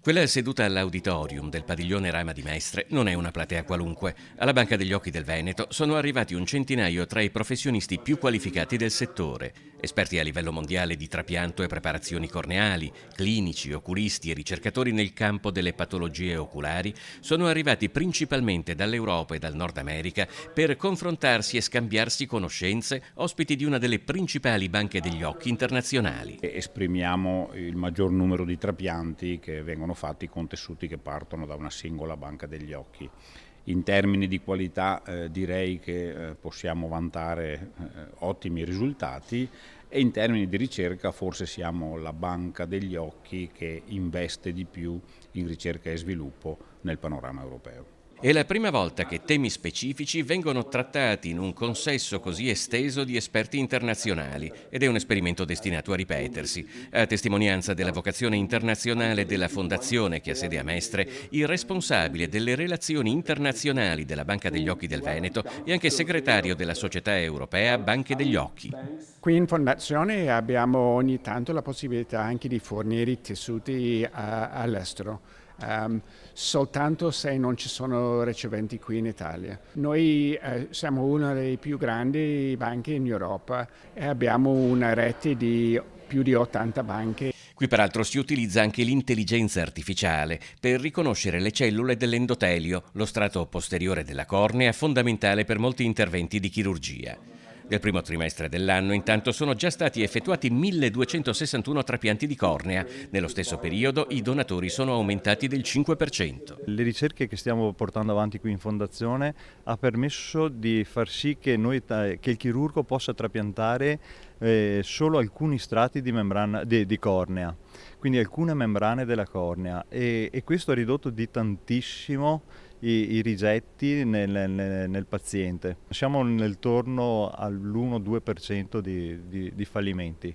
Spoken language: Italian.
Quella seduta all'auditorium del padiglione Rama di Mestre non è una platea qualunque. Alla Banca degli Occhi del Veneto sono arrivati un centinaio tra i professionisti più qualificati del settore, esperti a livello mondiale di trapianto e preparazioni corneali, clinici, oculisti e ricercatori nel campo delle patologie oculari. Sono arrivati principalmente dall'Europa e dal Nord America per confrontarsi e scambiarsi conoscenze, ospiti di una delle principali banche degli occhi internazionali. Esprimiamo il maggior numero di trapianti che vengono fatti con tessuti che partono da una singola banca degli occhi. In termini di qualità direi che possiamo vantare ottimi risultati, e in termini di ricerca forse siamo la banca degli occhi che investe di più in ricerca e sviluppo nel panorama europeo. È la prima volta che temi specifici vengono trattati in un consesso così esteso di esperti internazionali ed è un esperimento destinato a ripetersi. A testimonianza della vocazione internazionale della fondazione che ha sede a Mestre, il responsabile delle relazioni internazionali della Banca degli Occhi del Veneto e anche segretario della Società Europea Banche degli Occhi. Qui in Fondazione abbiamo ogni tanto la possibilità anche di fornire i tessuti all'estero. Soltanto se non ci sono riceventi qui in Italia. Noi siamo una delle più grandi banche in Europa e abbiamo una rete di più di 80 banche. Qui peraltro si utilizza anche l'intelligenza artificiale per riconoscere le cellule dell'endotelio, lo strato posteriore della cornea, fondamentale per molti interventi di chirurgia. Nel primo trimestre dell'anno, intanto, sono già stati effettuati 1261 trapianti di cornea. Nello stesso periodo i donatori sono aumentati del 5%. Le ricerche che stiamo portando avanti qui in Fondazione ha permesso di far sì che il chirurgo possa trapiantare solo alcuni strati di membrana di cornea, quindi alcune membrane della cornea, e questo ha ridotto di tantissimo i rigetti nel paziente. Siamo nel torno all'1-2% di fallimenti.